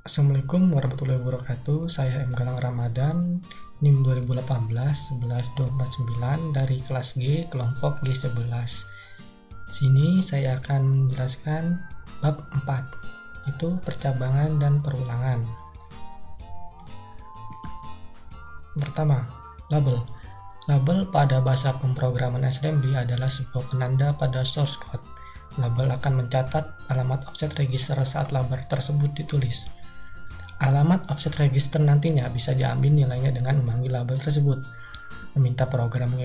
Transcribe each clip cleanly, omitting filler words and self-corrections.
Assalamualaikum warahmatullahi wabarakatuh. Saya M. Galang Ramadan, NIM 2018 11249 dari kelas G, kelompok G11. Di sini saya akan menjelaskan bab 4, yaitu percabangan dan perulangan. Pertama, label. Label pada bahasa pemrograman assembly adalah sebuah penanda pada source code. Label akan mencatat alamat offset register saat label tersebut ditulis. Alamat offset register nantinya bisa diambil nilainya dengan memanggil label tersebut, meminta program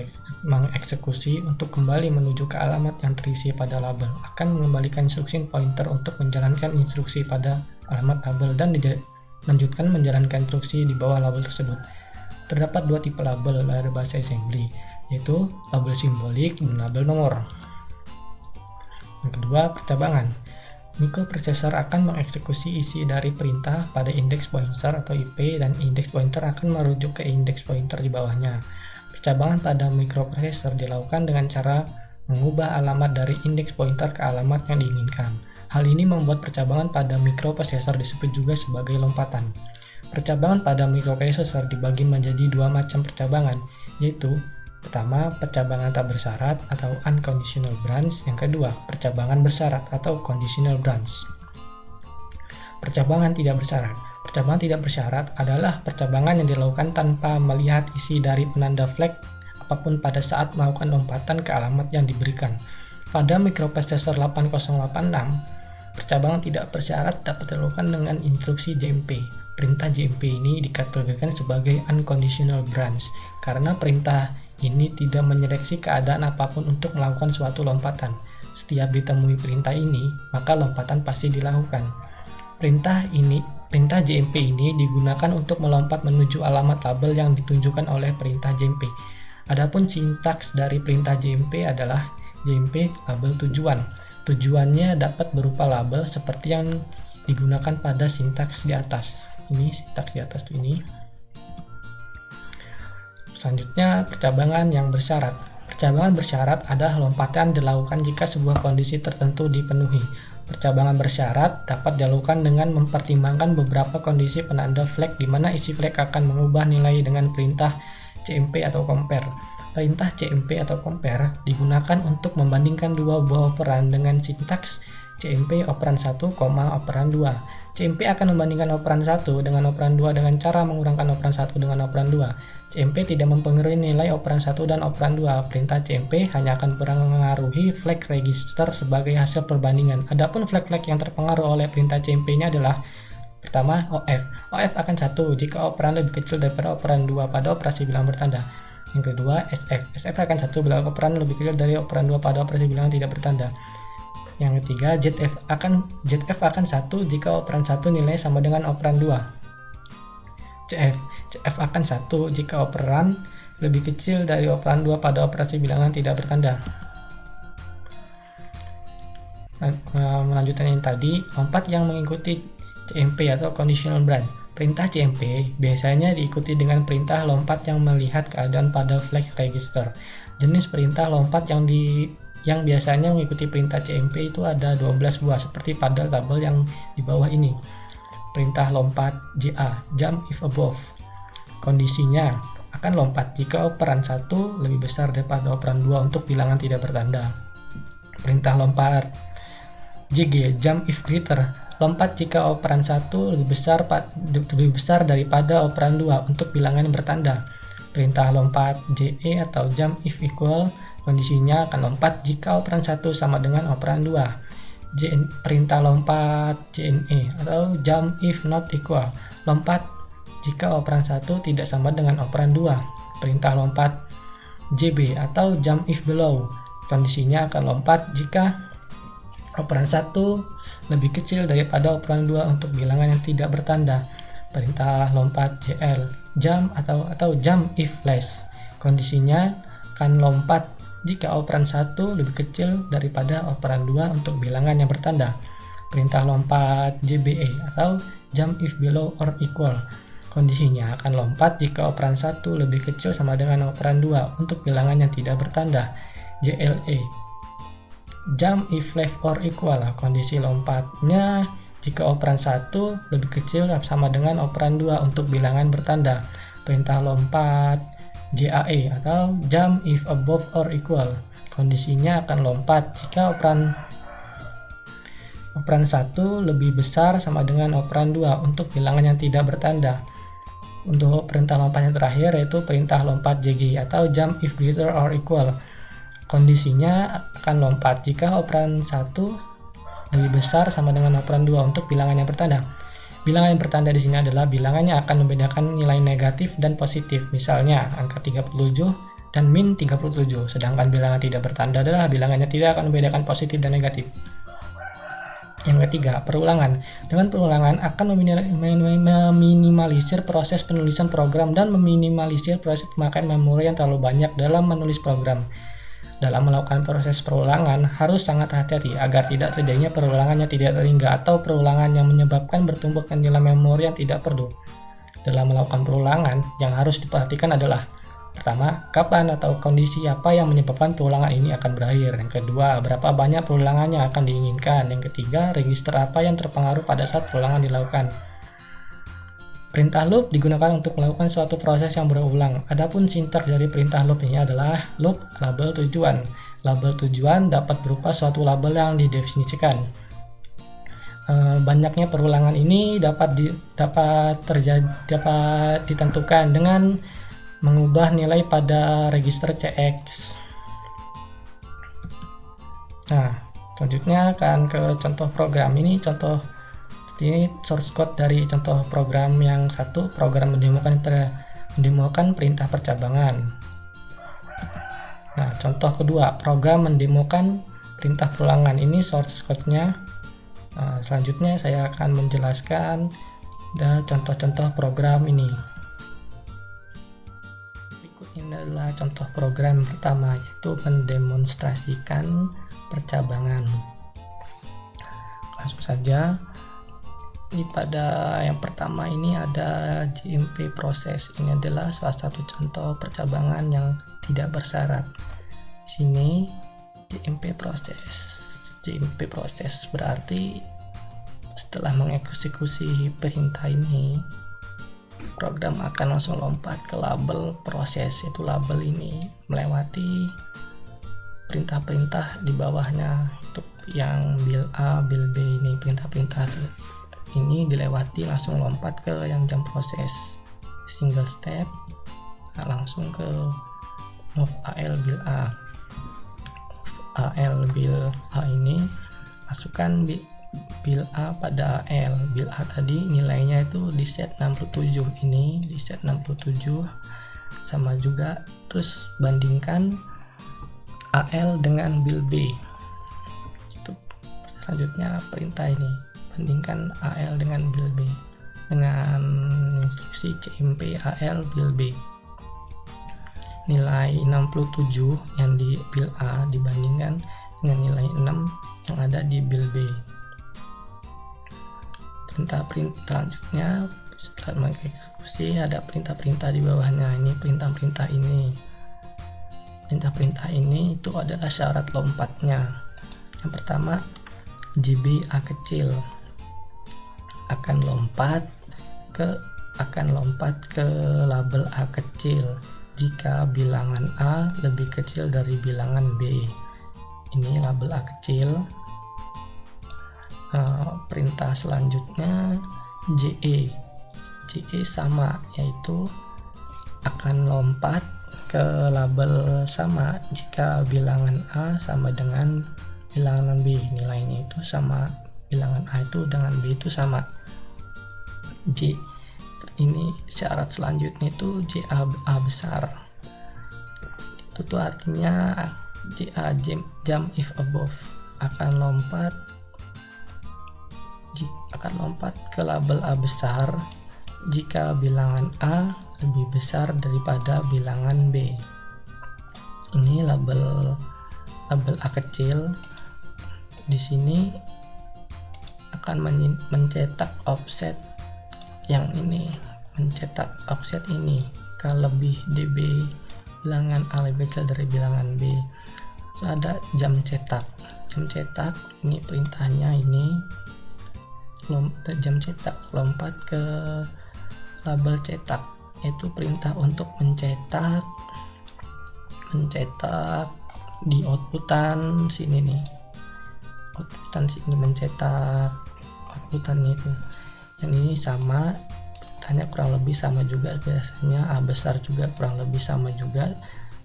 mengeksekusi untuk kembali menuju ke alamat yang terisi pada label, akan mengembalikan instruksi pointer untuk menjalankan instruksi pada alamat label dan lanjutkan menjalankan instruksi di bawah label tersebut. Terdapat dua tipe label dari bahasa assembly, yaitu label simbolik dan label nomor. Yang kedua, percabangan. Mikroprosesor akan mengeksekusi isi dari perintah pada index pointer atau IP, dan index pointer akan merujuk ke index pointer di bawahnya. Percabangan pada mikroprosesor dilakukan dengan cara mengubah alamat dari index pointer ke alamat yang diinginkan. Hal ini membuat percabangan pada mikroprosesor disebut juga sebagai lompatan. Percabangan pada mikroprosesor dibagi menjadi dua macam percabangan, yaitu pertama, percabangan tak bersyarat atau unconditional branch. Yang kedua, percabangan bersyarat atau conditional branch. Percabangan tidak bersyarat. Percabangan tidak bersyarat adalah percabangan yang dilakukan tanpa melihat isi dari penanda flag apapun pada saat melakukan lompatan ke alamat yang diberikan. Pada mikroprosesor 8086, percabangan tidak bersyarat dapat dilakukan dengan instruksi JMP. Perintah JMP ini dikategorikan sebagai unconditional branch karena perintah ini tidak menyeleksi keadaan apapun untuk melakukan suatu lompatan. Setiap ditemui perintah ini, maka lompatan pasti dilakukan. Perintah JMP ini digunakan untuk melompat menuju alamat label yang ditunjukkan oleh perintah JMP. Adapun sintaks dari perintah JMP adalah JMP label tujuan. Tujuannya dapat berupa label seperti yang digunakan pada sintaks di atas. Ini sintaks di atas ini. Selanjutnya, percabangan yang bersyarat. Percabangan bersyarat adalah lompatan dilakukan jika sebuah kondisi tertentu dipenuhi. Percabangan bersyarat dapat dilakukan dengan mempertimbangkan beberapa kondisi penanda flag di mana isi flag akan mengubah nilai dengan perintah CMP atau compare. Perintah CMP atau compare digunakan untuk membandingkan dua buah operan dengan sintaks CMP operan 1, operan 2. CMP akan membandingkan operan 1 dengan operan 2 dengan cara mengurangkan operan 1 dengan operan 2. CMP tidak mempengaruhi nilai operan 1 dan operan 2. Perintah CMP hanya akan mempengaruhi flag register sebagai hasil perbandingan. Adapun flag-flag yang terpengaruh oleh perintah CMP-nya adalah pertama, OF. OF akan 1 jika operan lebih kecil daripada operan 2 pada operasi bilangan bertanda. Yang kedua, SF. SF akan 1 bila operan lebih kecil dari operan 2 pada operasi bilangan tidak bertanda. Yang ketiga, ZF akan 1 jika operan 1 nilai sama dengan operan 2. CF akan 1 jika operan lebih kecil dari operan 2 pada operasi bilangan tidak bertanda. Melanjutkan yang tadi, lompat yang mengikuti CMP atau conditional branch. Perintah CMP biasanya diikuti dengan perintah lompat yang melihat keadaan pada flag register. Jenis perintah lompat yang biasanya mengikuti perintah CMP itu ada 12 buah seperti pada tabel yang di bawah ini. Perintah lompat JA, jump if above. Kondisinya akan lompat jika operan 1 lebih besar daripada operan 2 untuk bilangan tidak bertanda. Perintah lompat JG, jump if greater. Lompat jika operan 1 lebih besar daripada operan 2 untuk bilangan yang bertanda. Perintah lompat JE atau jump if equal. Kondisinya akan lompat jika operan 1 sama dengan operan 2. Perintah lompat JNE atau jump if not equal. Lompat jika operan 1 tidak sama dengan operan 2. Perintah lompat JB atau jump if below. Kondisinya akan lompat jika operan 1 lebih kecil daripada operan 2 untuk bilangan yang tidak bertanda. Perintah lompat JL, jump atau jump if less. Kondisinya akan lompat jika operan 1 lebih kecil daripada operan 2 untuk bilangan yang bertanda. Perintah lompat JBE atau jump if below or equal. Kondisinya akan lompat jika operan 1 lebih kecil sama dengan operan 2 untuk bilangan yang tidak bertanda. JLE, jump if left or equal. Kondisi lompatnya jika operan 1 lebih kecil sama dengan operan 2 untuk bilangan bertanda. Perintah lompat JAE atau jump if above or equal. Kondisinya akan lompat jika operan 1 lebih besar sama dengan operan 2 untuk bilangan yang tidak bertanda. Untuk perintah lompat yang terakhir yaitu perintah lompat JG atau jump if greater or equal. Kondisinya akan lompat jika operan 1 lebih besar sama dengan operan 2 untuk bilangan yang bertanda. Bilangan yang bertanda di sini adalah bilangan yang akan membedakan nilai negatif dan positif. Misalnya angka 37 dan min 37. Sedangkan bilangan tidak bertanda adalah bilangannya tidak akan membedakan positif dan negatif. Yang ketiga, perulangan. Dengan perulangan akan meminimalisir proses penulisan program dan meminimalisir proses pemakaian memori yang terlalu banyak dalam menulis program. Dalam melakukan proses perulangan harus sangat hati-hati agar tidak terjadinya perulangan yang tidak terhingga atau perulangan yang menyebabkan bertumpuknya nilai memori yang tidak perlu. Dalam melakukan perulangan yang harus diperhatikan adalah: pertama, kapan atau kondisi apa yang menyebabkan perulangan ini akan berakhir. Yang kedua, berapa banyak perulangan yang akan diinginkan. Yang ketiga, register apa yang terpengaruh pada saat perulangan dilakukan. Perintah loop digunakan untuk melakukan suatu proses yang berulang. Adapun sintaks dari perintah loop ini adalah loop label tujuan. Label tujuan dapat berupa suatu label yang didefinisikan. Banyaknya perulangan ini dapat ditentukan dengan mengubah nilai pada register CX. Nah, selanjutnya akan ke contoh program. Ini contoh ini source code dari contoh program yang satu, program mendemokan perintah percabangan. Nah, contoh kedua, program mendemokan perintah perulangan. Ini source code-nya. Nah, selanjutnya saya akan menjelaskan contoh-contoh program ini. Berikut ini adalah contoh program pertama, yaitu mendemonstrasikan percabangan. Langsung saja. Ini pada yang pertama ini ada JMP proses. Ini adalah salah satu contoh percabangan yang tidak bersyarat. Di sini JMP proses. JMP proses berarti setelah mengeksekusi perintah ini, program akan langsung lompat ke label proses, yaitu label ini melewati perintah-perintah di bawahnya. Untuk yang bil A, bil B ini perintah-perintah ini dilewati langsung lompat ke yang jump proses single step. Nah, langsung ke move AL bil A. Move AL bil A ini masukkan bil A pada AL. Bil A tadi nilainya itu di set 67, ini di set 67 sama juga. Terus bandingkan AL dengan bil B. Itu selanjutnya perintah ini, bandingkan AL dengan bil B dengan instruksi CMP AL bil B. Nilai 67 yang di bil A dibandingkan dengan nilai 6 yang ada di bil B. Perintah-perintah selanjutnya setelah mengeksekusi ada perintah-perintah di bawahnya. Ini perintah-perintah ini. Perintah-perintah ini itu adalah syarat lompatnya. Yang pertama, JB A kecil akan lompat ke label A kecil jika bilangan A lebih kecil dari bilangan B. Ini label A kecil. Perintah selanjutnya JE sama, yaitu akan lompat ke label sama jika bilangan A sama dengan bilangan B. Nilainya itu sama, bilangan A itu dengan B itu sama. J ini syarat selanjutnya itu JA besar. Itu tuh artinya JA jump if above akan lompat ke label A besar jika bilangan A lebih besar daripada bilangan B. Ini label A kecil. Di sini akan mencetak offset yang ini, mencetak offset ini kalau lebih dB bilangan A lebih kecil dari bilangan B. So, ada jam cetak ini perintahnya ini jam cetak lompat ke label cetak, yaitu perintah untuk mencetak di outputan sini nih, mencetak outputannya itu. Yang ini sama, perintahnya kurang lebih sama juga, biasanya A besar juga kurang lebih sama juga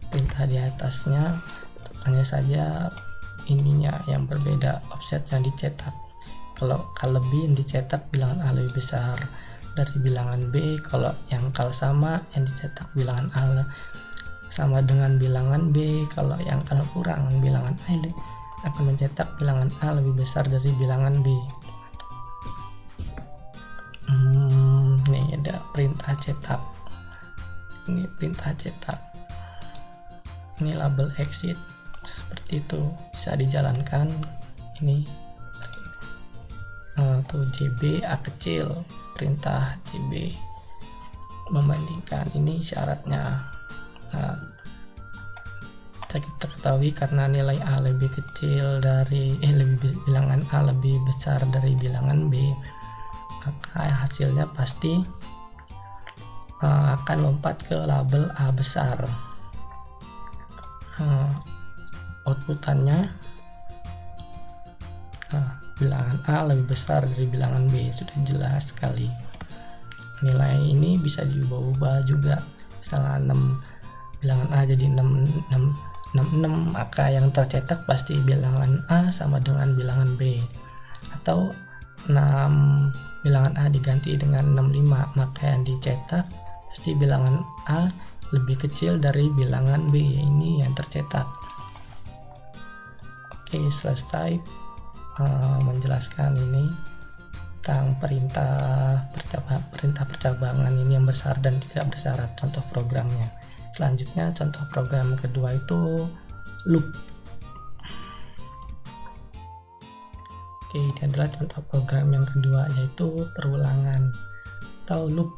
perintah di atasnya, hanya saja ininya yang berbeda, offset yang dicetak. Kalau kal lebih yang dicetak bilangan A lebih besar dari bilangan B, kalau yang kal sama yang dicetak bilangan A sama dengan bilangan B, kalau yang kal kurang bilangan A akan mencetak bilangan A lebih besar dari bilangan B. Nih ada perintah cetak, ini perintah cetak, ini label exit seperti itu, bisa dijalankan. Ini tuh JB A kecil, perintah JB membandingkan, ini syaratnya. Kita ketahui karena nilai A lebih kecil dari bilangan A lebih besar dari bilangan B, maka hasilnya pasti akan lompat ke label A besar. Outputannya bilangan A lebih besar dari bilangan B, sudah jelas sekali. Nilai ini bisa diubah-ubah juga, misalnya 6 bilangan A jadi 66, maka yang tercetak pasti bilangan A sama dengan bilangan B, atau 6 bilangan A diganti dengan 65, maka yang dicetak pasti bilangan A lebih kecil dari bilangan B, ini yang tercetak. Oke, selesai menjelaskan ini tentang perintah percabangan ini yang bersyarat dan tidak bersyarat, contoh programnya. Selanjutnya contoh program kedua itu loop. Oke, ini adalah contoh program yang kedua, yaitu perulangan atau loop.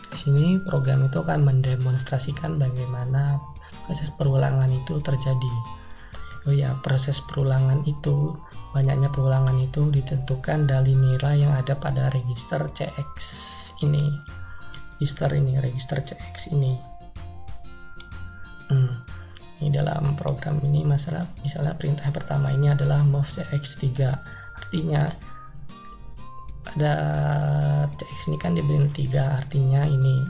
Di sini program itu akan mendemonstrasikan bagaimana proses perulangan itu terjadi. Oh ya, proses perulangan itu, banyaknya perulangan itu ditentukan dari nilai yang ada pada register CX ini. Register CX ini. Ini dalam program ini misalnya perintah pertama ini adalah move CX 3. Artinya pada CX ini kan diberi 3, artinya ini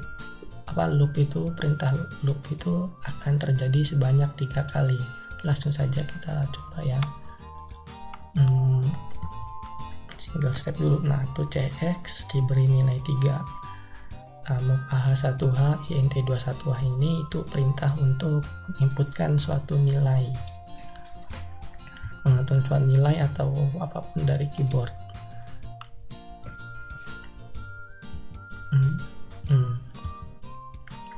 perintah loop itu akan terjadi sebanyak 3 kali. Langsung saja kita coba ya, single step dulu. Nah, itu CX diberi nilai 3, move AH1H INT21H ini itu perintah untuk inputkan suatu nilai, mengatur suatu nilai atau apapun dari keyboard.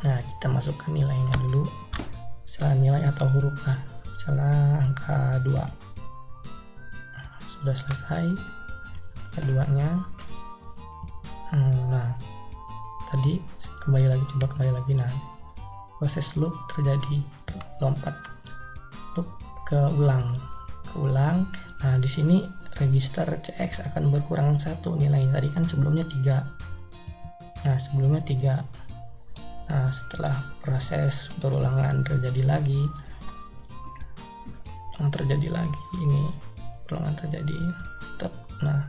Nah, kita masukkan nilainya dulu, misalnya nilai atau huruf A, misalnya angka 2. Sudah selesai keduanya. Nah, tadi kembali lagi. Nah, proses loop terjadi, lompat loop ke ulang. Nah, di sini register CX akan berkurang 1 nilai. Tadi kan sebelumnya 3. Nah, Nah, setelah proses berulangan terjadi lagi ini perulangan terjadi. Nah,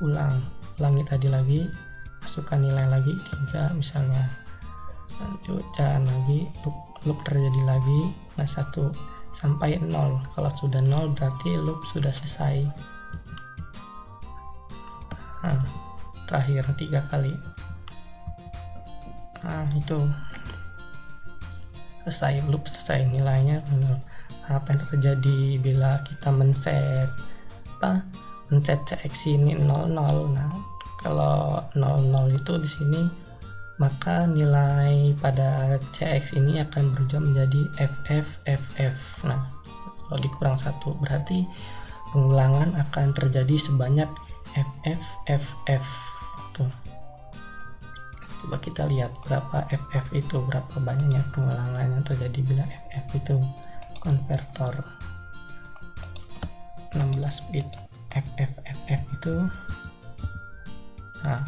ulangi tadi lagi, masukkan nilai lagi 3 misalnya, lanjut jalan lagi, loop terjadi lagi. Nah, 1 sampai 0. Kalau sudah 0 berarti loop sudah selesai. Nah, terakhir 3 kali. Nah, itu selesai, loop selesai, nilainya 0. Apa yang terjadi bila kita mencet CX ini 00? Nah, kalau 00 itu di sini, maka nilai pada CX ini akan berubah menjadi FF. Nah, kalau dikurang 1 berarti pengulangan akan terjadi sebanyak FF. Tuh. Coba kita lihat berapa FF itu, berapa banyaknya pengulangan yang terjadi bila FF itu konvertor 16 bit. FF itu Nah,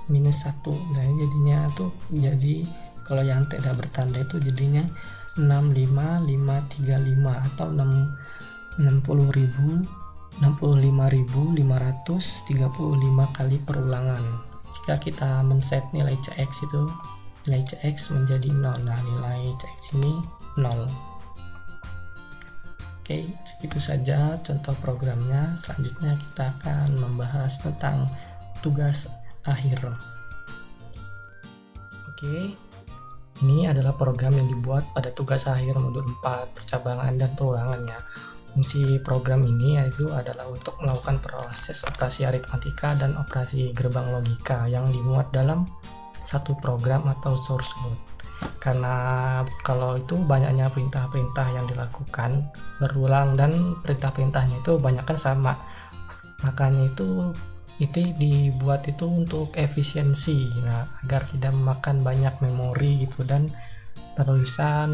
-1. Nah, jadinya tuh jadi kalau yang tidak bertanda itu jadinya 65535 atau 65.535 kali perulangan. Jika kita men-set nilai Cx itu, nilai Cx menjadi 0. Nah, nilai Cx ini 0. Oke, segitu saja contoh programnya. Selanjutnya kita akan membahas tentang tugas akhir. Oke, ini adalah program yang dibuat pada tugas akhir modul 4 percabangan dan perulangannya. Fungsi program ini yaitu adalah untuk melakukan proses operasi aritmatika dan operasi gerbang logika yang dimuat dalam satu program atau source code. Karena kalau itu banyaknya perintah-perintah yang dilakukan berulang dan perintah-perintahnya itu banyakkan sama, makanya itu dibuat itu untuk efisiensi, nah agar tidak memakan banyak memori gitu, dan penulisan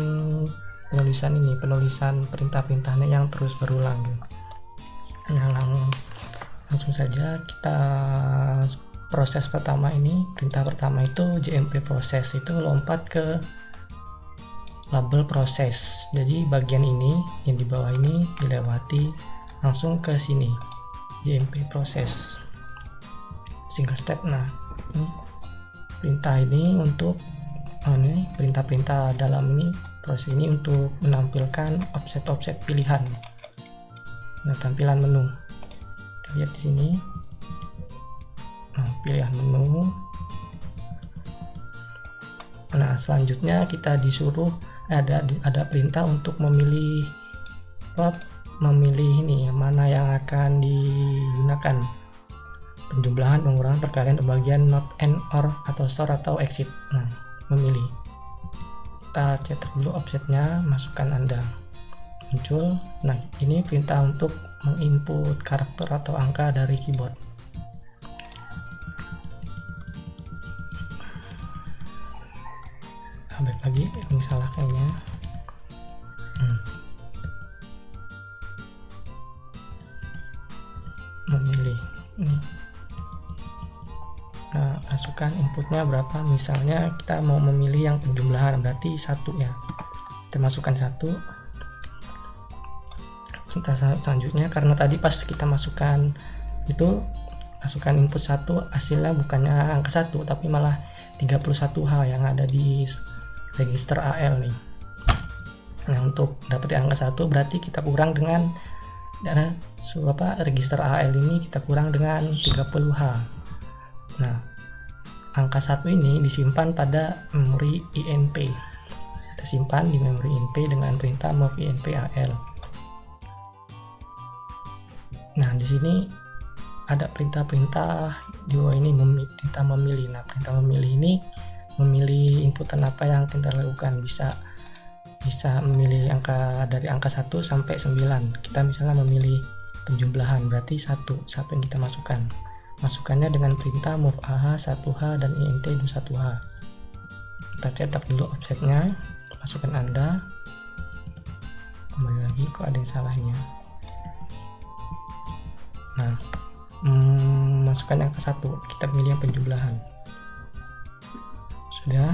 perintah-perintahnya yang terus berulang gitu. Nah, langsung saja kita proses pertama ini. Perintah pertama itu jmp proses, itu lompat ke label proses. Jadi bagian ini yang di bawah ini dilewati langsung ke sini, jmp proses single step. Nah, ini perintah ini untuk perintah-perintah dalam ini, proses ini untuk menampilkan offset pilihan. Nah, tampilan menu kita lihat di sini. Nah, pilihan menu. Nah, selanjutnya kita disuruh ada perintah untuk memilih ini mana yang akan digunakan. Penjumlahan, pengurangan, perkalian, pembagian, not, and, or, atau store, atau exit. Nah, memilih. Kita cetak dulu offsetnya, masukkan Anda. Muncul. Nah, ini perintah untuk menginput karakter atau angka dari keyboard. Nah, balik lagi, ini salah kayaknya. Memilih. Nih. Nah, masukkan inputnya berapa, misalnya kita mau memilih yang penjumlahan, berarti 1 ya, kita masukkan 1. Kita selanjutnya, karena tadi pas kita masukkan input 1, hasilnya bukannya angka 1 tapi malah 31H yang ada di register AL nih. Nah, untuk dapetin angka 1 berarti kita kurang dengan register AL ini kita kurang dengan 30H. Nah, angka 1 ini disimpan pada memori INP. Kita simpan di memori INP dengan perintah move INP AL. Nah, di sini ada perintah-perintah di bawah ini, perintah memilih. Nah, perintah memilih ini memilih inputan apa yang kita lakukan. Bisa memilih angka dari angka 1 sampai 9. Kita misalnya memilih penjumlahan, berarti 1 yang kita masukkan. Masukkannya dengan perintah move AH 1H dan INT 21H. Kita cetak dulu offsetnya, masukkan Anda. Kembali lagi, kok ada yang salahnya. Nah, masukkan angka 1, kita pilih yang penjumlahan. Sudah.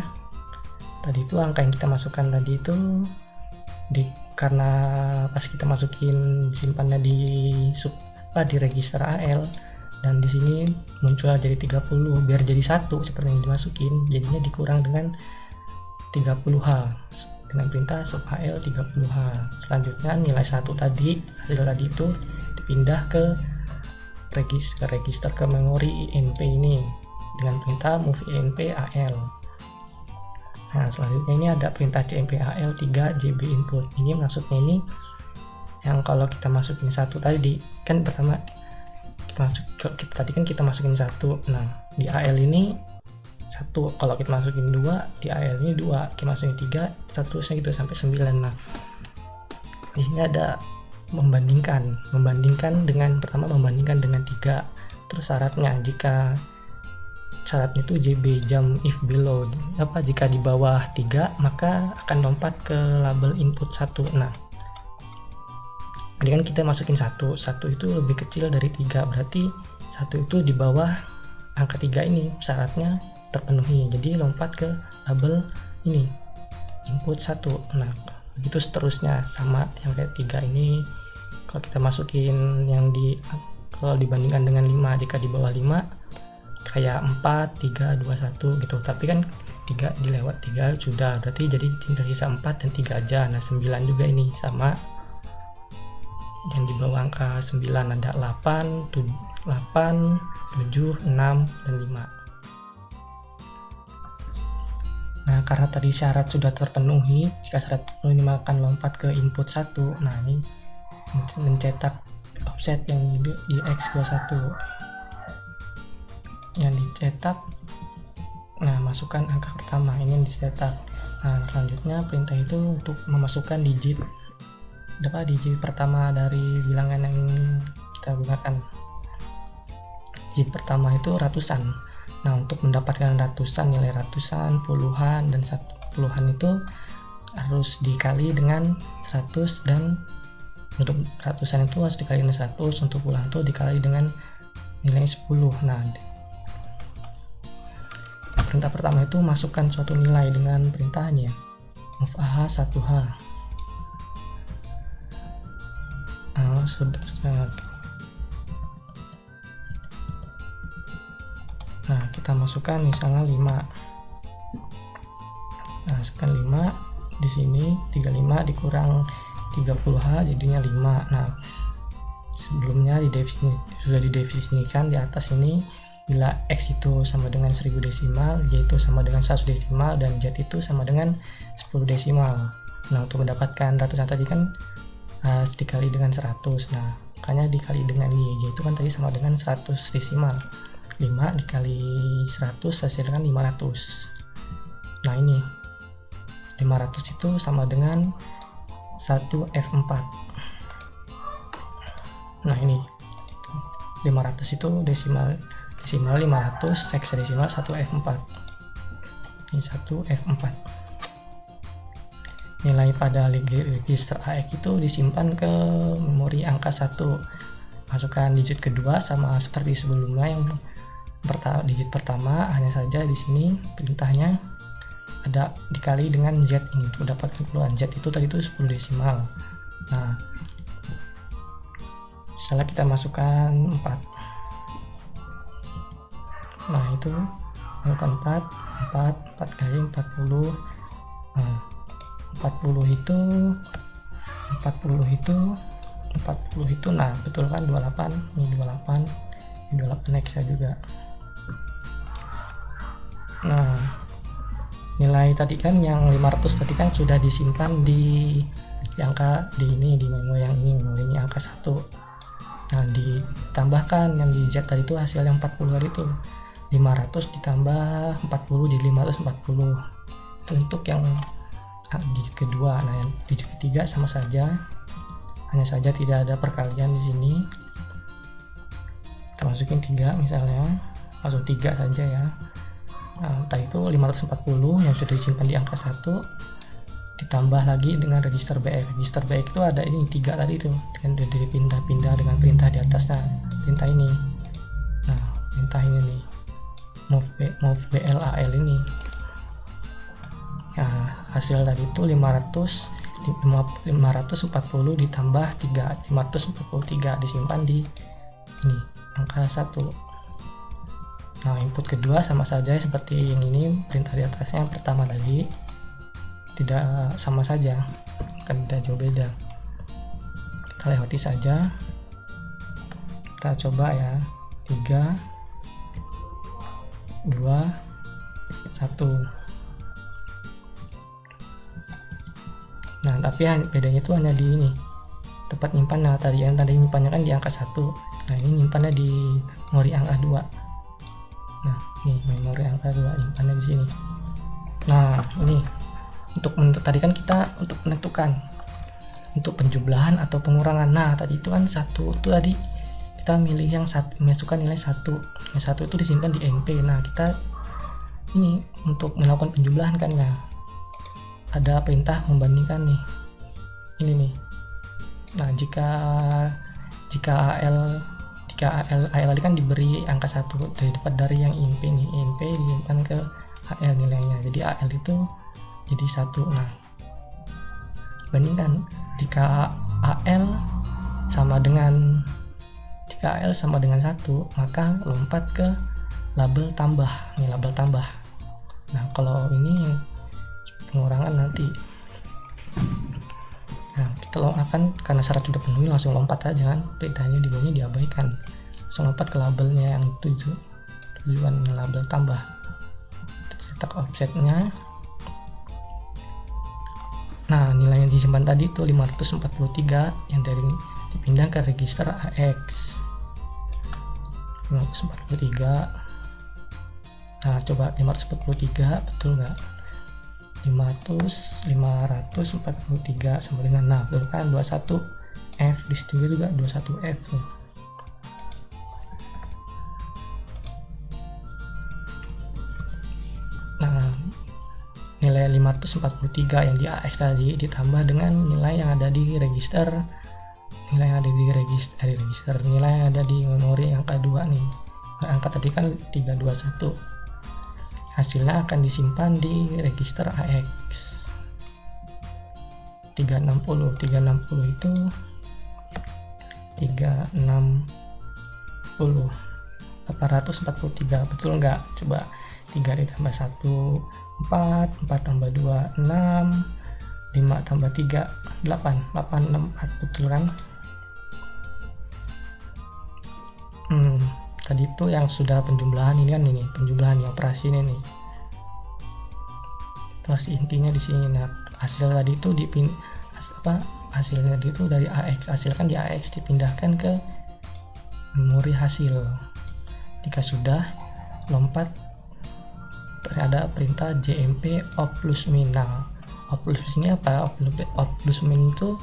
Tadi itu angka yang kita masukkan tadi itu karena pas kita masukin simpannya di register AL, dan di sini muncul jadi 30, biar jadi 1 seperti yang dimasukin, jadinya dikurang dengan 30H dengan perintah sub AL 30H. Selanjutnya nilai 1 tadi, hasil tadi itu dipindah ke register ke memori INP ini dengan perintah move INP AL. Nah, selanjutnya ini ada perintah CMP AL 3 JB input. Ini maksudnya ini yang kalau kita masukin 1 tadi kan pertama kita masukin 1. Nah, di AL ini 1, kalau kita masukin 2, di AL ini 2, kita masukin 3, seterusnya gitu sampai 9. Nah, di sini ada membandingkan dengan 3. Terus syaratnya, jika syaratnya itu JB jump if below, jika di bawah 3 maka akan lompat ke label input 1. Nah, ini kan kita masukin 1 itu lebih kecil dari 3, berarti 1 itu di bawah angka 3 ini syaratnya terpenuhi, jadi lompat ke label ini input 1. Nah begitu seterusnya, sama yang kayak 3 ini. Kalau kita masukin yang kalau dibandingkan dengan 5, jika di bawah 5 kayak 4, 3, 2, 1 gitu, tapi kan 3 dilewat 3 sudah, berarti jadi tinggal sisa 4 dan 3 aja. Nah 9 juga ini sama, yang di bawah angka 9 ada 8, 7, 6, dan 5. Nah karena tadi syarat sudah terpenuhi, jika syarat terpenuhi akan lompat ke input 1. Nah ini mencetak offset yang di X21 yang dicetak. Nah masukkan angka pertama, ini yang dicetak. Nah selanjutnya perintah itu untuk memasukkan digit pertama dari bilangan yang kita gunakan. Digit pertama itu ratusan. Nah untuk mendapatkan ratusan, nilai ratusan, puluhan, dan puluhan itu harus dikali dengan 100, dan untuk ratusan itu harus dikali dengan 100, untuk puluhan itu dikali dengan nilai 10. Nah perintah pertama itu masukkan suatu nilai dengan perintahnya move AH 1H. Nah kita masukkan misalnya 5. Nah sekarang 5 di sini 35 dikurang 30H jadinya 5. Nah sebelumnya sudah didefinisikan di atas ini, bila X itu sama dengan 1000 desimal, Y itu sama dengan 100 desimal, dan Z itu sama dengan 10 desimal. Nah untuk mendapatkan ratusan tadi kan harus dikali dengan 100. Nah makanya dikali dengan Y itu kan tadi sama dengan 100 desimal. 5 dikali 100 hasilkan 500. Nah ini 500 itu sama dengan 1F4. Nah ini 500 itu desimal 500, heksadesimal 1F4. Ini 1F4. Nilai pada register AX itu disimpan ke memori angka 1. Masukkan digit kedua sama seperti sebelumnya, yang digit pertama hanya saja di sini perintahnya ada dikali dengan Z ini untuk dapatkan keluaran. Z itu tadi itu 10 desimal. Nah misalnya kita masukkan 4. Nah itu masukkan 4 kali 40. Nah 40 itu nah betul kan 28, ini 28 hexa juga. Nah nilai tadi kan yang 500 tadi kan sudah disimpan di angka di memori yang memori ini angka 1. Nah ditambahkan yang di Z tadi itu hasil yang 40 tadi itu 500 ditambah 40 jadi 540 itu untuk yang digit kedua. Nah yang digit ketiga sama saja, hanya saja tidak ada perkalian di sini. Kita masukin 3 misalnya, masuk 3 saja ya. Nah tadi itu 540 yang sudah disimpan di angka 1 ditambah lagi dengan register BX. Register BX itu ada ini 3 tadi itu, dengan dipindah-pindah dengan perintah di atasnya, perintah ini. Nah perintah ini nih, move BLAL ini. Nah hasil tadi itu 540 ditambah 3, 543 disimpan di ini angka 1. Nah input kedua sama saja seperti yang ini, perintah di atasnya yang pertama tadi, tidak sama saja, kan tidak jauh beda. Kita lewati saja, kita coba ya. 3 2 1. Nah tapi bedanya itu hanya di ini tempat nyimpan. Nah tadi nyimpannya kan di angka 1, nah ini nyimpannya di memori angka 2. Nah ini memori angka 2 nyimpannya di sini. Nah ini untuk tadi kan kita untuk menentukan untuk penjumlahan atau pengurangan. Nah tadi itu kan 1 itu tadi kita milih yang masukkan nilai 1. Yang 1 itu disimpan di NP. Nah kita ini untuk melakukan penjumlahan kan ya, ada perintah membandingkan nih, ini nih. Nah jika AL jika AL tadi kan diberi angka 1 dapat dari yang INP nih, INP disimpan ke AL nilainya, jadi AL itu jadi 1. Nah, bandingkan jika AL sama dengan 1, maka lompat ke label tambah nih, label tambah. Nah, kalau ini pengurangan nanti. Nah, kita akan karena syarat sudah penuhi langsung lompat aja kan, perintahnya di bawahnya diabaikan, langsung lompat ke labelnya yang tujuan label tambah. Kita cetak offsetnya. Nah, nilai yang disimpan tadi itu 543 yang dari dipindah ke register AX 543. Nah, coba 543 betul nggak? 543 sama dengan, nah betul kan, 21F di situ juga 21F nih. Nah, nilai 543 yang di AX tadi ditambah dengan nilai yang ada di register, nilai yang ada di memori angka 2 nih. Angka tadi kan 321. Hasilnya akan disimpan di register AX 360 itu 843, betul nggak? Coba 3 ditambah 1 4, 4 tambah 2 6, 5 tambah 3 8, 864, betul kan? Tadi itu yang sudah penjumlahan, ini kan, ini penjumlahan nih, operasi ini nih. Operasi intinya di sini. Nah, hasil tadi itu hasilnya itu dari AX, hasil kan di AX dipindahkan ke memori hasil. Jika sudah, lompat ada perintah JMP op plus min. Nah, op plus ini apa? Op plus min itu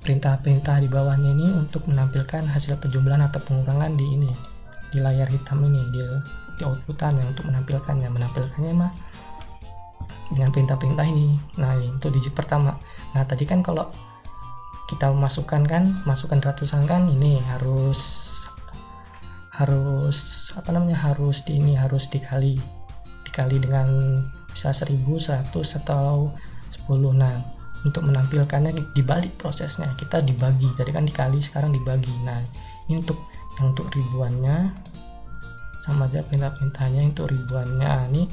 perintah-perintah di bawahnya ini untuk menampilkan hasil penjumlahan atau pengurangan di ini, di layar hitam ini, di outputan yang untuk menampilkannya mah dengan perintah-perintah ini. Nah, ini untuk digit pertama. Nah, tadi kan kalau kita masukkan ratusan kan, ini harus dikali dengan bisa 1000, 100 atau 10. Nah, untuk menampilkannya dibalik prosesnya, kita dibagi. Jadi kan dikali, sekarang dibagi. Nah, ini untuk ribuannya sama aja perintah-perintahnya untuk ribuannya. Ini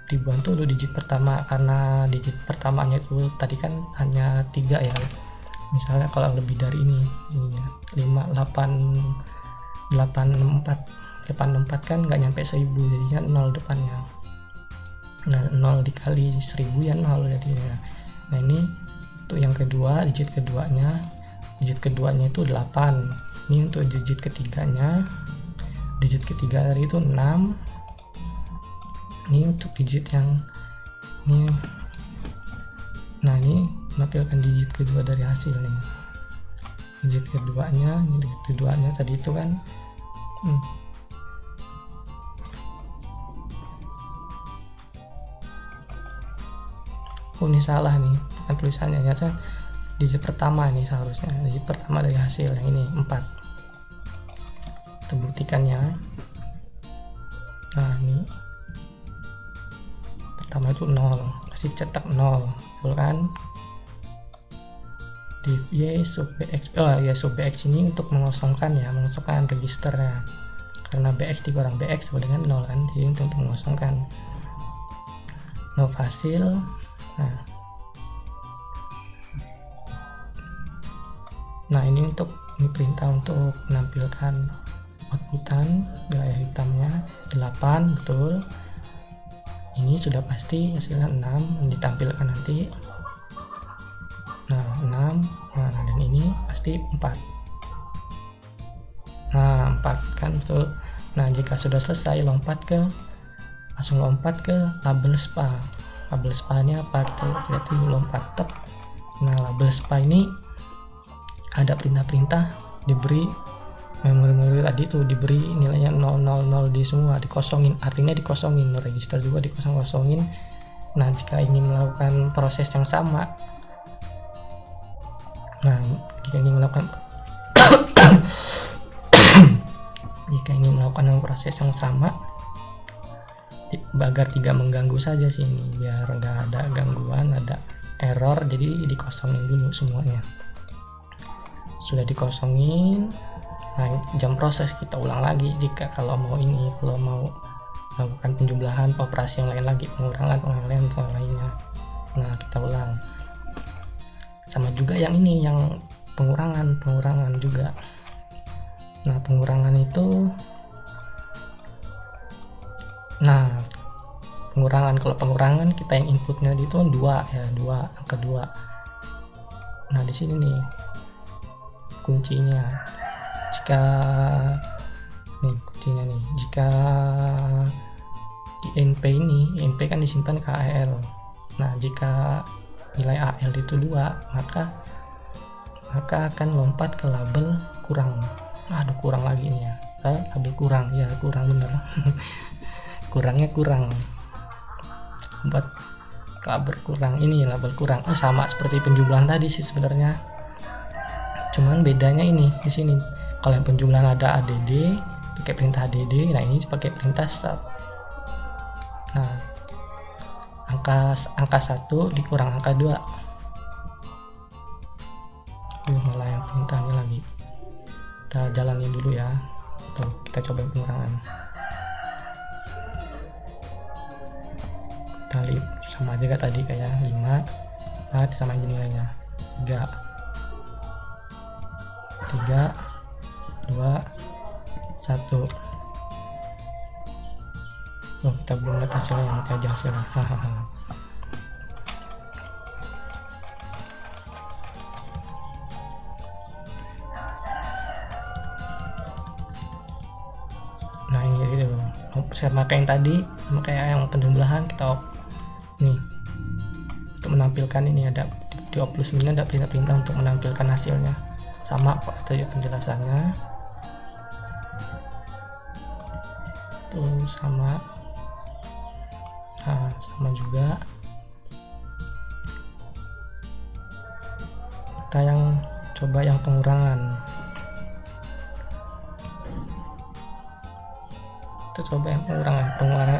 ribuan tuh udah digit pertama, karena digit pertamanya itu tadi kan hanya 3 ya. Misalnya kalau lebih dari ini 5 8 864 kan nggak nyampe 1000, jadinya 0 depannya. Nah, 0 dikali 1000 ya 0 jadinya. Nah, ini untuk yang kedua, digit keduanya itu 8. Ini untuk digit ketiganya, digit ketiga tadi itu 6. Ini untuk digit yang ini. Nah, ini menampilkan digit kedua dari hasil nih. Digit keduanya tadi itu kan ini salah nih, bukan tulisannya, ternyata digit pertama ini seharusnya digit pertama dari hasil yang ini 4. Kita buktikannya. Nah, ini pertama itu 0, kasih cetak 0, betul kan? Div Y sub BX, sub BX ini untuk mengosongkan registernya, karena BX dikurang BX sama dengan 0 kan, jadi untuk mengosongkan. Move hasil. Nah, ini perintah untuk menampilkan outputan di layar hitamnya 8, betul. Ini sudah pasti hasilnya 6 ditampilkan nanti. Nah, 6. Nah, dan ini pasti 4. Nah, 4 kan, betul. Nah, jika sudah selesai, langsung lompat ke label SPA. Label SPA ini apa? Kita lihat dulu, lompat tab. Nah, label SPA ini ada perintah-perintah, diberi memori tadi itu diberi nilainya 000 di semua, dikosongin, artinya dikosongin, register juga dikosongin. Nah, jika ingin melakukan proses yang sama, Jika ingin melakukan proses yang sama, agar tidak mengganggu saja sih ini, biar nggak ada gangguan, ada error, jadi dikosongin dulu semuanya. Sudah dikosongin, nah jam proses kita ulang lagi jika kalau mau melakukan penjumlahan, operasi yang lain lagi, pengurangan yang lainnya. Nah kita ulang. Sama juga yang ini, yang pengurangan juga. Nah pengurangan itu, kalau pengurangan kita yang inputnya itu 2 ya, 2, angka 2. Nah di sini nih kuncinya. Jika di INP kan disimpan ke AL. Nah jika nilai AL itu 2, maka akan lompat ke label kurang. Kurang lagi nih ya, label kurang bener. Kurangnya kurang, buat label kurang, ini label kurang. Sama seperti penjumlahan tadi sih sebenarnya, cuman bedanya ini di sini. Kalau yang penjumlahan ada add pakai perintah add, nah ini pakai perintah sub. Nah angka 1 dikurang angka 2. Malah yang perintah ini lagi, kita jalanin dulu ya. Tuh, kita coba pengurangan. Kita lihat sama aja gak tadi, kayak 5 sama aja nilainya 3, 2, 1. Kita belum lihat hasilnya, nanti aja hasilnya. Nah ini gitu, saya pakai yang tadi, kayak yang penjumlahan kita nih untuk menampilkan ini, ada di Opus Mini ada perintah-perintah untuk menampilkan hasilnya. Sama kok tadi penjelasannya tuh, sama juga. Kita yang coba yang pengurangan,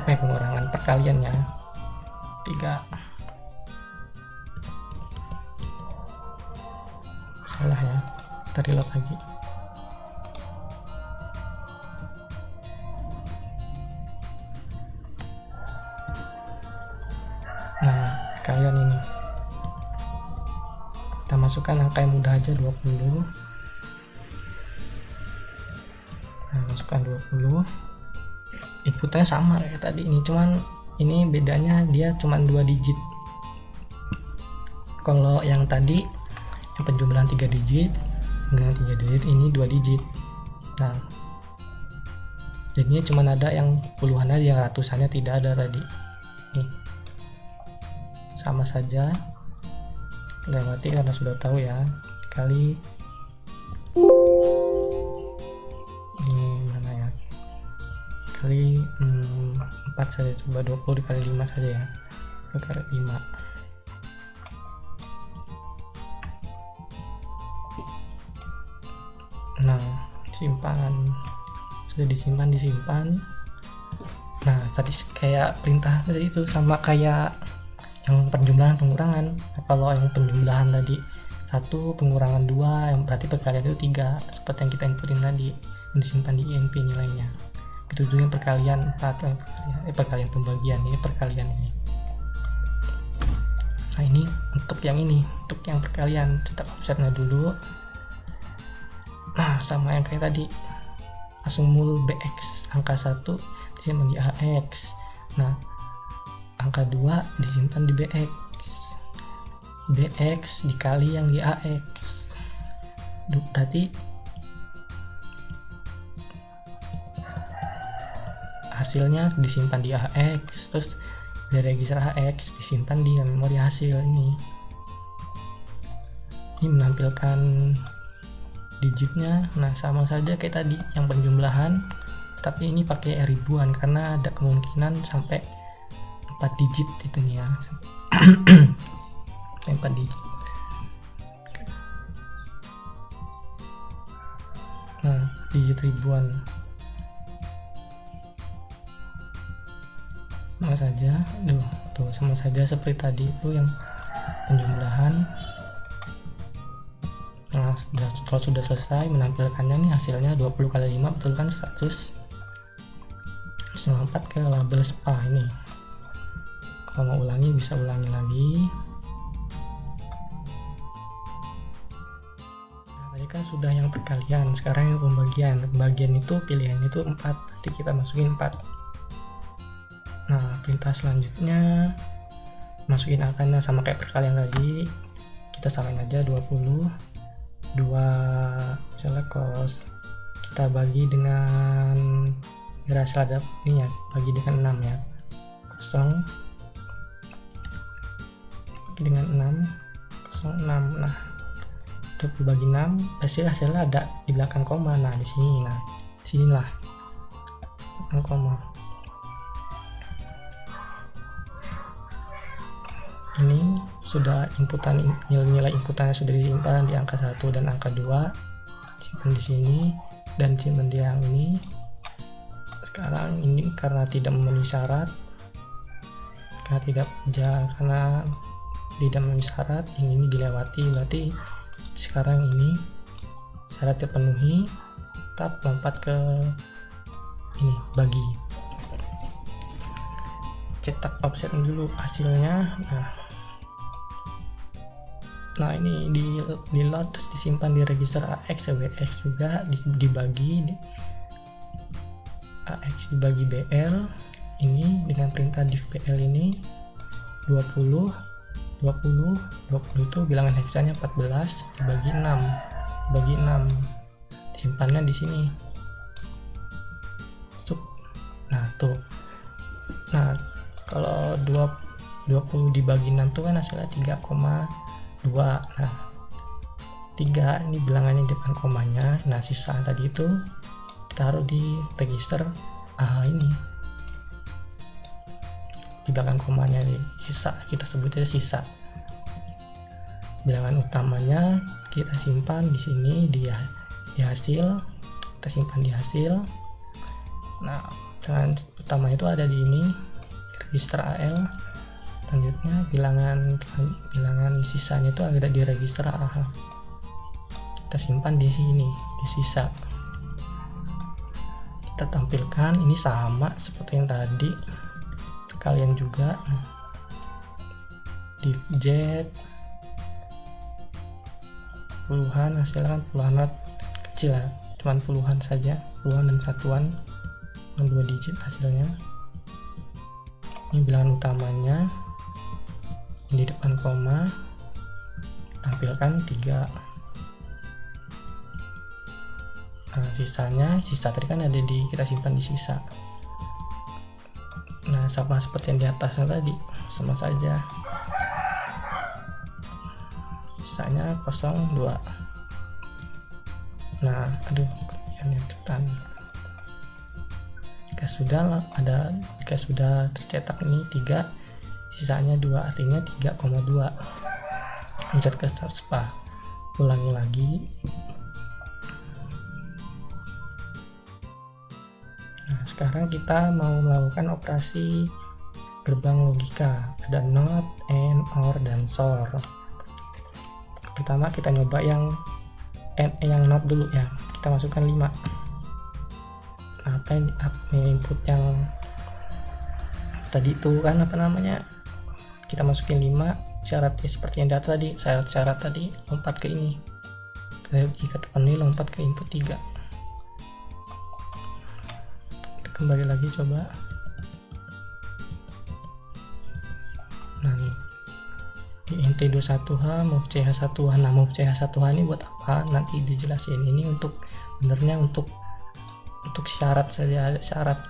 pengurangan perkaliannya 3. Salah ya, kita reload lagi. Nah perkalian ini kita masukkan angka yang mudah aja, 20. Nah masukkan 20. Inputnya sama kayak tadi ini, cuman ini bedanya dia cuman 2 digit. Kalau yang tadi yang penjumlahan 3 digit dengan 3 digit, ini 2 digit. Nah jadinya cuman ada yang puluhan aja, yang ratusannya tidak ada tadi. Nih sama saja, lewati karena sudah tahu ya. Kali kali 4 saja, coba 20 dikali 5 saja ya, dikali 5. Nah sudah disimpan. Nah tadi kayak perintah tadi itu sama kayak yang penjumlahan pengurangan. Kalau yang penjumlahan tadi 1, pengurangan 2, yang berarti perkalian itu 3, seperti yang kita inputin tadi, yang disimpan di INP nilainya. Itu juga perkalian 4, perkalian pembagian, ini perkalian ini. Nah ini untuk yang perkalian, cetak offsetnya dulu. Nah sama yang kayak tadi, langsung mul BX, angka 1 disimpan di AX. Nah angka 2 disimpan di BX dikali yang di AX, berarti hasilnya disimpan di AX, terus dari register AX disimpan di memori hasil ini menampilkan digitnya. Nah sama saja kayak tadi yang penjumlahan, tapi ini pakai ribuan karena ada kemungkinan sampai 4 digit itu nih ya. 4 digit. Nah digit ribuan. sama saja. Tuh sama saja seperti tadi itu yang penjumlahan. Nah, kalau sudah selesai menampilkannya nih hasilnya 20 kali 5 betul kan 100. Terus lompat ke label spa ini. Kalau mau ulangi bisa ulangi lagi. Nah, tadi kan sudah yang perkalian, sekarang yang pembagian. Pembagian itu pilihan itu 4, berarti kita masukin 4. Nah, perintah selanjutnya masukin angkanya sama kayak perkalian tadi. Kita samain aja 20. 2 misalnya cos kita bagi dengan hasil ada ini ya, bagi dengan 6 ya, 0 bagi dengan 6 06. Nah 20 bagi 6 hasilnya ada di belakang koma. Nah di sini, nah disinilah belakang koma. Ini sudah inputan, nilai inputannya sudah disimpan di angka 1 dan angka 2, simpan di sini dan simpan di yang ini. Sekarang ini karena tidak memenuhi syarat, karena tidak memenuhi syarat, yang ini dilewati, berarti sekarang ini syarat terpenuhi, tetap lompat ke ini bagi, cetak offset dulu hasilnya. Nah ini di load terus disimpan di register AX, WX juga dibagi AX dibagi BL ini dengan perintah div BL ini 20 itu bilangan heksanya 14 dibagi 6 disimpannya di sini sub. Nah tuh, nah kalau 20 dibagi 6 tuh kan hasilnya 3,2. Nah 3 ini bilangannya di depan komanya. Nah sisa tadi itu taruh di register ini di belakang komanya, di sisa, kita sebutnya sisa. Bilangan utamanya kita simpan di sini, di hasil, kita simpan di hasil. Nah bilangan utama itu ada di ini register AL. Selanjutnya bilangan sisanya itu ada di register AH, kita simpan di sini di sisa. Kita tampilkan ini sama seperti yang tadi, kalian juga. Div Z puluhan, hasilnya kan puluhan kecil ya, cuman puluhan saja, puluhan dan satuan, 2 digit hasilnya. Ini bilangan utamanya, ini di depan koma, tampilkan 3. Nah sisa tadi kan ada di, kita simpan di sisa. Nah sama seperti yang di atasnya tadi, sama saja, sisanya 02. Nah yang cetan jika sudah tercetak ini 3, sisanya 2, artinya 3,2. Pencet ke start spa, ulangi lagi. Nah sekarang kita mau melakukan operasi gerbang logika, ada NOT, AND, OR, dan SOR. Pertama kita nyoba yang NOT dulu ya, kita masukkan 5. Input yang tadi itu kan kita masukin 5, syaratnya seperti yang data tadi, syarat tadi lompat ke ini, jika terpenuhi lompat ke input 3. Kita kembali lagi coba. Nah nih int21h move ch1h. Nah move ch1h ini buat apa, nanti dijelasin. Ini untuk benernya untuk syarat saja, ada syarat.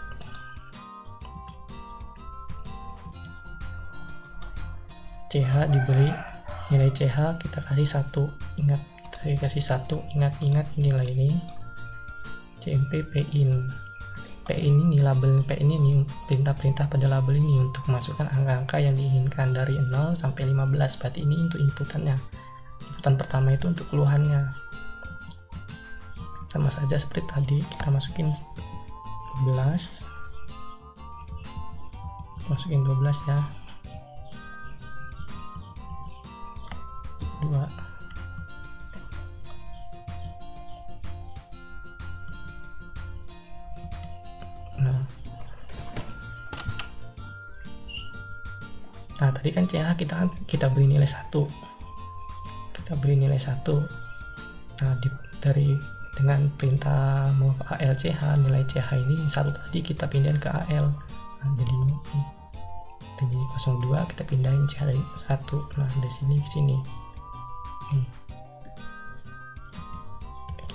CH diberi nilai CH, kita kasih 1, ingat kita kasih 1, ingat nilai ini. CMP PIN ini label PIN ini perintah-perintah pada label ini untuk masukkan angka-angka yang diinginkan dari 0 sampai 15. Berarti ini untuk inputannya, inputan pertama itu untuk keluhannya. Sama saja seperti tadi, kita masukin 12, masukin 12 ya, 2. Nah tadi kan CH kita beri nilai 1, kita beri nilai 1. Nah dengan perintah move AL CH, nilai CH ini 1 tadi kita pindahin ke AL. Nah jadi ini dari 02 kita pindahin CH dari 1. Nah dari sini ke sini nih,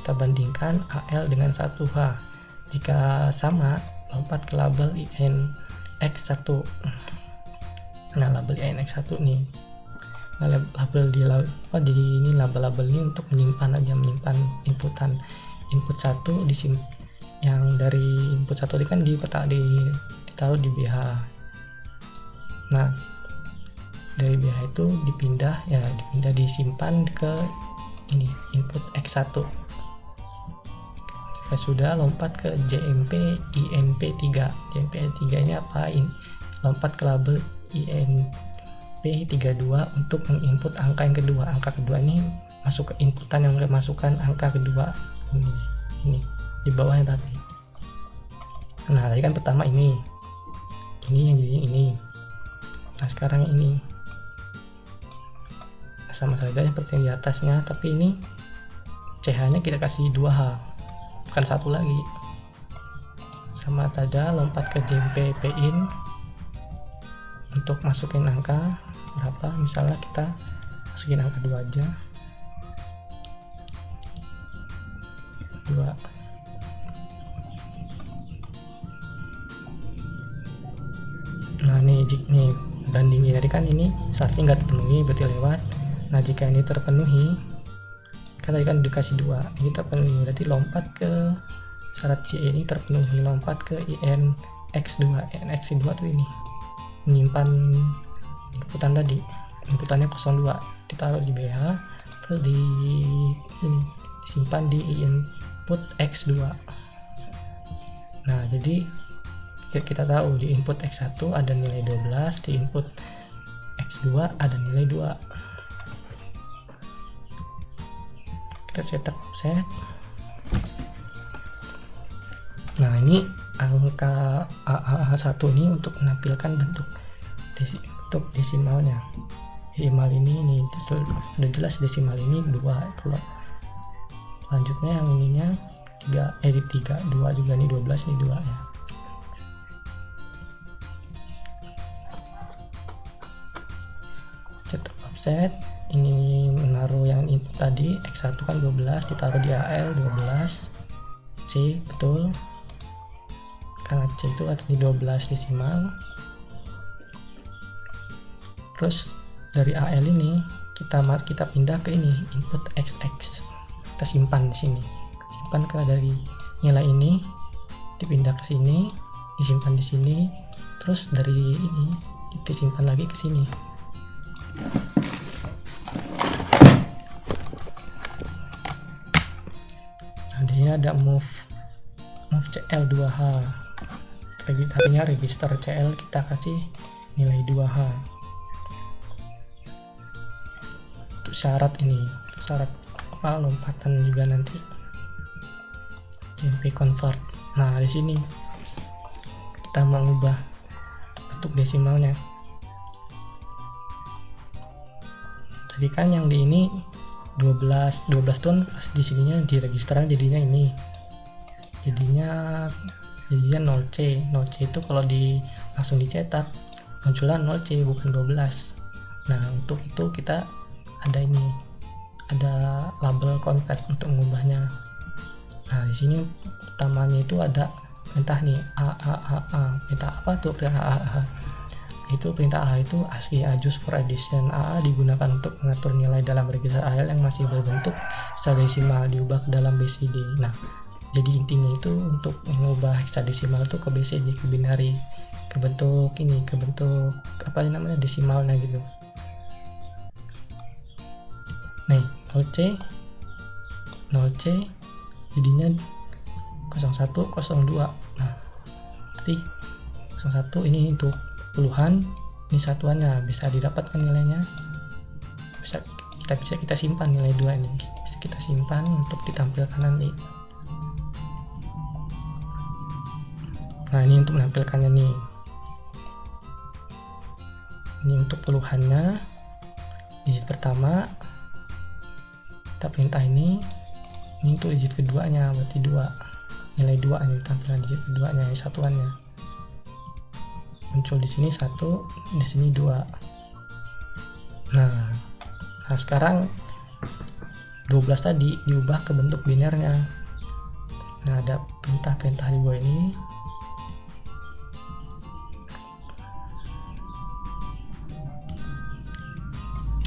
kita bandingkan AL dengan 1H. Jika sama, lompat ke label INX1. Nah label INX1 nih, nah, label di ini label-label ini untuk menyimpan inputan. Input 1 yang dari input 1 ini kan ditaruh di BH. Nah dari BH itu dipindah disimpan ke ini input X1. Jika sudah, lompat ke JMP INP3. JMP3 ini apa? Lompat ke label INP32 untuk menginput angka yang kedua. Angka kedua ini masuk ke inputan yang masukkan angka kedua ini di bawahnya tapi. Nah tadi kan pertama ini yang jadi ini. Nah sekarang ini sama saja seperti di atasnya, tapi ini CH nya kita kasih 2H, bukan 1 lagi. Sama saja, lompat ke JMP PIN untuk masukin angka berapa, misalnya kita masukin angka 2 aja, 2. Nah nih bandingin tadi kan ini syaratnya nggak terpenuhi berarti lewat. Nah jika ini terpenuhi, kan tadi kan dikasih 2, ini terpenuhi berarti lompat ke syarat C ini terpenuhi, lompat ke INX2. INX2 tuh ini menyimpan inputan tadi, inputannya 02 ditaruh di BH, terus disimpan di input X2. Nah jadi kita tahu di input X1 ada nilai 12, di input X2 ada nilai 2. Kita cetak offset. Nah ini angka A1 ini untuk menampilkan bentuk desimalnya. Desimal ini sudah jelas desimal ini 2. Kalau selanjutnya yang ininya 3, 2 juga nih 12 nih 2 ya. Cetak offset, ini menaruh yang input tadi X1 kan 12 ditaruh di AL 12 C, betul karena C itu artinya 12 desimal. Terus dari AL ini kita pindah ke ini input XX, kita simpan di sini, simpan ke dari nilai ini dipindah ke sini, disimpan di sini, terus dari ini kita simpan lagi ke sini. Nah di sini ada move CL 2H, artinya register CL kita kasih nilai 2H. Untuk syarat ini, syarat lompatan juga nanti JMP convert. Nah di sini kita mengubah bentuk desimalnya. Tadi kan yang di ini 12 tuh di sininya di registeran jadinya ini, jadinya 0C. 0C itu kalau langsung dicetak munculnya 0C bukan 12. Nah untuk itu kita ada label convert untuk mengubahnya. Nah di sini utamanya itu ada perintah nih A. Perintah apa tuh? Perintah A. Itu perintah A itu ASCII adjust for addition. A digunakan untuk mengatur nilai dalam register AL yang masih berbentuk hexadesimal diubah ke dalam BCD. Nah jadi intinya itu untuk mengubah hexadesimal itu ke BCD, ke binary, ke bentuk apa namanya desimalnya gitu. Nih 0C jadinya 0102. Nah berarti 01 ini untuk puluhan, ini satuannya bisa didapatkan nilainya, bisa kita simpan nilai 2 ini, bisa kita simpan untuk ditampilkan nanti. Nah ini untuk menampilkannya nih, ini untuk puluhannya, digit pertama kita perintah ini untuk digit keduanya, berarti 2, nilai 2 ini tampilan digit keduanya, ini satuannya muncul di sini 1, di sini 2. Nah sekarang 12 tadi diubah ke bentuk binernya. Nah ada perintah-perintah di bawah ini.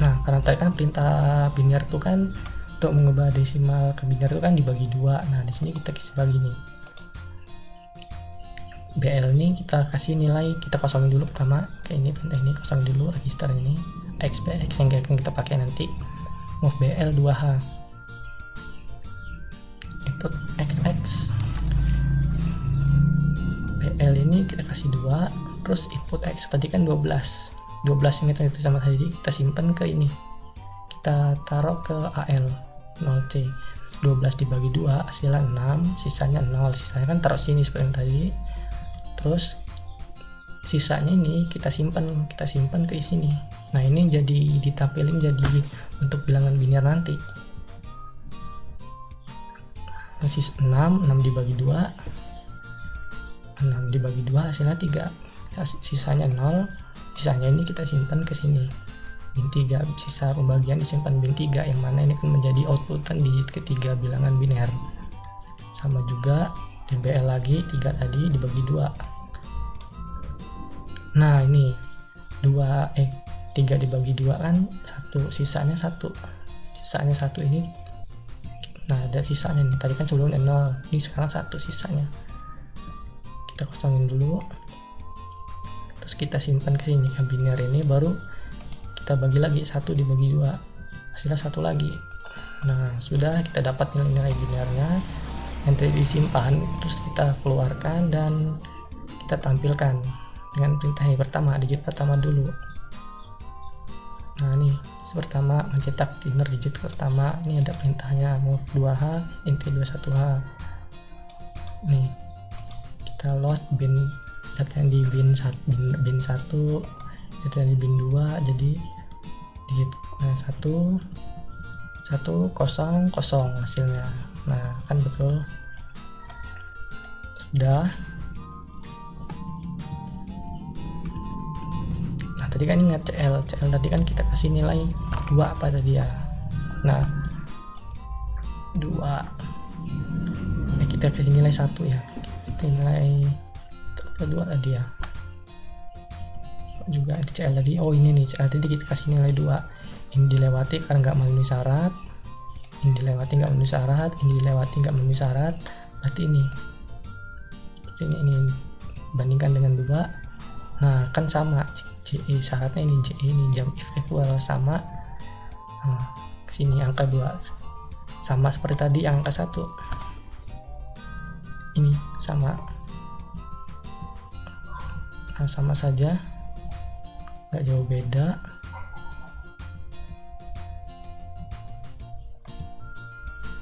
Nah karena tadi kan perintah biner itu kan untuk mengubah desimal ke biner itu kan dibagi 2. Nah di sini kita kasih bagi nih, BL ini kita kasih nilai, kita kosongin dulu pertama, kayak ini perintah ini kosongin dulu register ini XBX yang akan kita pakai nanti. Move BL 2H, input XX, BL ini kita kasih 2, terus input X tadi kan 12 yang kita sama tadi, kita simpan ke ini, kita taruh ke AL 0C, 12 dibagi 2 hasilnya 6, sisanya 0, sisanya kan taruh sini seperti yang tadi. Terus sisanya ini kita simpan ke sini. Nah ini jadi ditampilin jadi bentuk bilangan biner nanti. Sisa 6 dibagi 2, 6 dibagi 2 hasilnya 3, sisanya 0, sisanya ini kita simpan ke sini bin 3, sisa pembagian disimpan bin 3, yang mana ini akan menjadi outputan digit ketiga bilangan biner. Sama juga DBL lagi 3 tadi dibagi 2. Nah ini 3 dibagi 2 kan 1, sisanya 1 ini. Nah ada sisanya nih, tadi kan sebelumnya 0, ini sekarang 1 sisanya. Kita kosongin dulu, terus kita simpan ke sini ke biner ini, baru kita bagi lagi 1 dibagi 2 hasilnya 1 lagi. Nah sudah, kita dapat nilai-nilai binernya yang tadi disimpan, terus kita keluarkan dan kita tampilkan dengan perintah yang pertama, digit pertama dulu. Nah ini pertama mencetak biner digit pertama, ini ada perintahnya move 2H int 21H. Nih kita load bin data yang di bin 1, data yang di bin 2, jadi digit 1 0 0 hasilnya. Nah kan betul, sudah. Nah tadi kan ingat CL tadi kan kita kasih nilai 2 pada dia. Nah 2 kita kasih nilai 1 ya, kita nilai kedua tadi ya juga di CL tadi. Oh ini nih CL tadi kita kasih nilai 2, ini dilewati karena nggak memenuhi syarat, ini dilewati nggak memenuhi syarat, ini dilewati nggak memenuhi syarat, berarti ini bandingkan dengan 2. Nah kan sama JE, syaratnya ini JE ini jump if equal sama. Nah sini angka 2 sama seperti tadi angka 1 ini sama. Nah, sama saja, nggak jauh beda.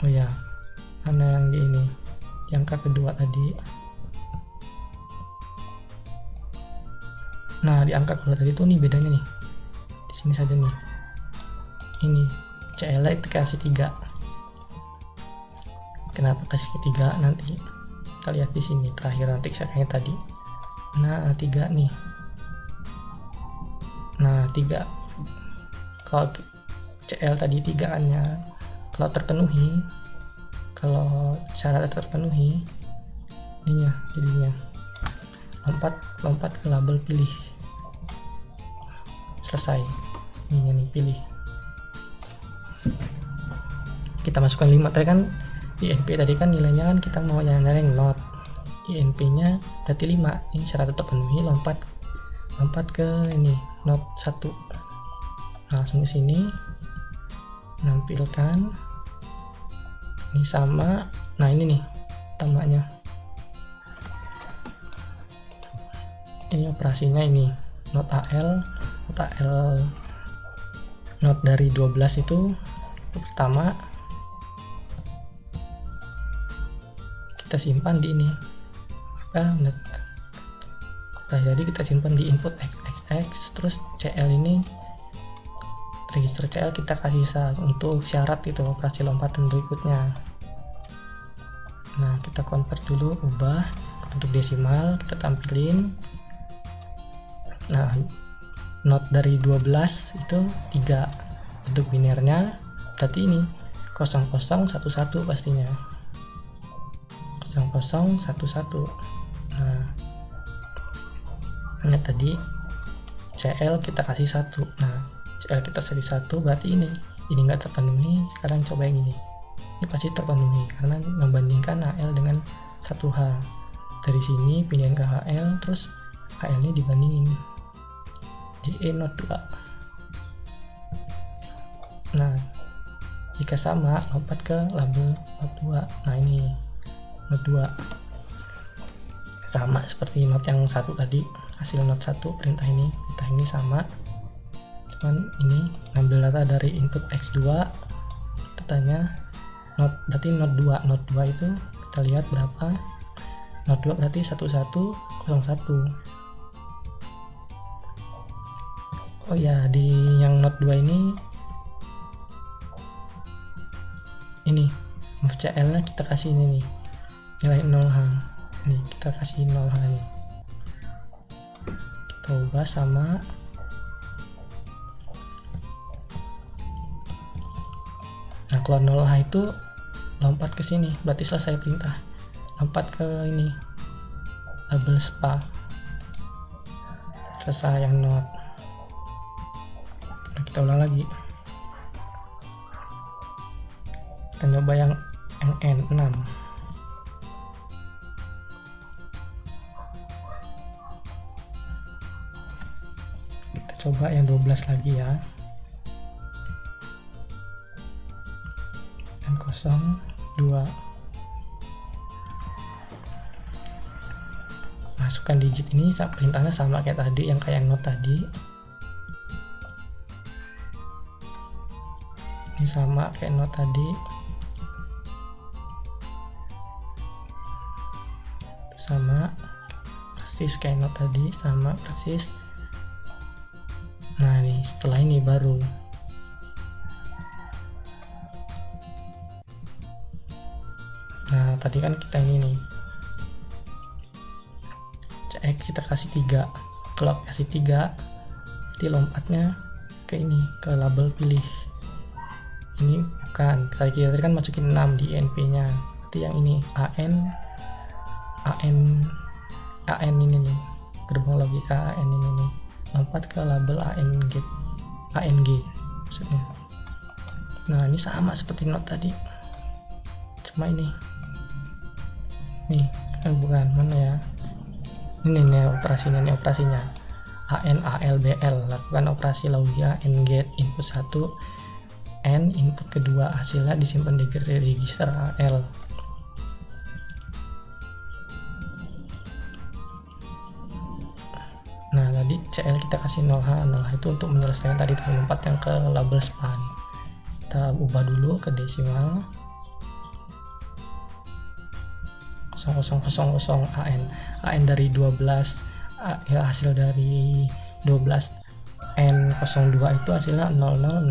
Oh ya, mana yang di ini, yang angka kedua tadi. Nah di angka kedua tadi tuh nih bedanya nih, di sini saja nih. Ini CL itu kasih 3. Kenapa kasih ketiga? Nanti kita lihat di sini terakhir nanti kayak tadi. Nah 3 nih. Nah 3 kalau CL tadi 3 kan ya, kalau terpenuhi, kalau syarat terpenuhi ininya jadinya lompat ke label pilih, selesai ininya nih pilih. Kita masukkan 5 tadi kan INP tadi kan nilainya kan kita mau nyari not, INP nya berarti 5, ini syarat terpenuhi, lompat ke ini not 1. Langsung ke sini nampilkan ini sama. Nah ini nih tambahnya, ini operasinya ini not AL not dari 12 itu pertama kita simpan di ini jadi kita simpan di input xxx, terus CL ini register CL kita kasih untuk syarat itu operasi lompatan berikutnya. Nah, kita convert dulu, ubah ke bentuk desimal, kita tampilin. Nah, not dari 12 itu 3 untuk binernya, berarti ini 0011 pastinya 0011. Nah, ini tadi CL kita kasih 1. Nah, CL kita kasih 1 berarti ini nggak terpenuhi. Sekarang coba yang ini pasti terpenuhi karena membandingkan HL dengan 1H. Dari sini pindahin ke HL, terus HL nya dibandingin JE not 2. Nah, jika sama lompat ke label not 2. Nah, ini not 2 sama seperti not yang satu tadi, hasil not 1 perintah ini sama, cuman ini ngambil data dari input X2, datanya not, berarti not 2 itu kita lihat berapa. Not 2 berarti 1101. Oh ya, di yang not 2 ini move CL nya kita kasih ini nih, nilai 0H. Nih kita kasih 0H nih, kita ubah sama kalau 0H itu lompat ke sini, berarti selesai perintah. Lompat ke ini label spa, selesai yang not. Nah, kita ulang lagi, kita coba yang N6. Kita coba yang 12 lagi ya, N02. Masukkan digit ini, perintahnya sama kayak tadi, yang kayak not tadi. Ini sama kayak not tadi, sama persis kayak not tadi, sama persis. Nah, nih setelah ini baru tadi kan kita ini nih CX kita kasih 3. Kalau kasih 3 berarti lompatnya ke ini, ke label pilih. Ini bukan, kita tadi kan masukin 6 di NP nya, berarti yang ini AN ini nih, gerbong logika AN ini nih, lompat ke label ANG maksudnya. Nah, ini sama seperti not tadi, cuma ini nih bukan, mana ya, ini nih operasinya AN ALBL, lakukan operasi logika AND gate input 1 N input kedua, hasilnya disimpan di register AL. Nah, tadi CL kita kasih 0H itu untuk menyelesaikan tadi lompat yang ke label span. Kita ubah dulu ke desimal 0000 AN dari 12, hasil dari 12 N02 itu hasilnya 000000.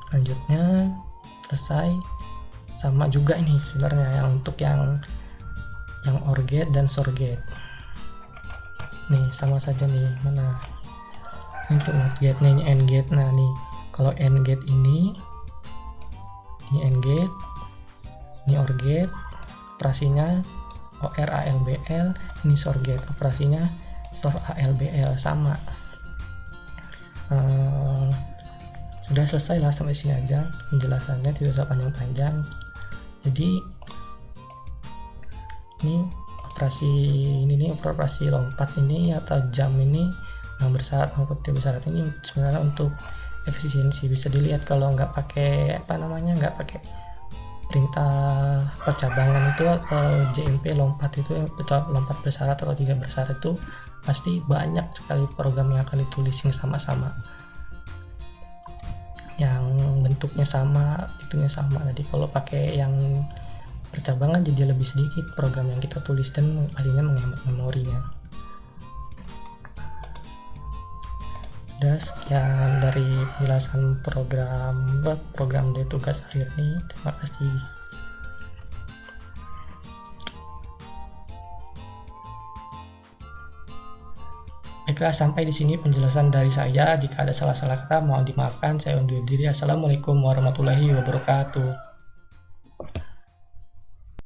Selanjutnya selesai, sama juga ini sebenarnya yang untuk yang OR gate dan SOR gate. Nih sama saja nih, mana untuk NOT gate nya ini AND gate. Nah, nih kalau AND gate ini AND gate, ini OR gate, operasinya OR ALBL, ini SOR gate, operasinya SOR ALBL, sama. Sudah selesai lah, sampai sini aja penjelasannya, tidak usah panjang-panjang. Jadi ini operasi lompat ini atau jump ini yang bersyarat maupun tidak bersyarat ini sebenarnya untuk efisiensi. Bisa dilihat kalau nggak pakai nggak pakai perintah percabangan itu atau JMP lompat itu, lompat bersyarat atau tidak bersyarat itu pasti banyak sekali program yang akan ditulis yang sama-sama, yang bentuknya sama, itunya sama. Jadi kalau pakai yang percabangan jadi lebih sedikit program yang kita tulis dan pastinya menghemat memorinya. Udah, sekian dari penjelasan program dari tugas akhir ini. Terima kasih. Baiklah, sampai di sini penjelasan dari saya. Jika ada salah-salah kata mohon dimaafkan. Saya undur diri. Assalamualaikum warahmatullahi wabarakatuh.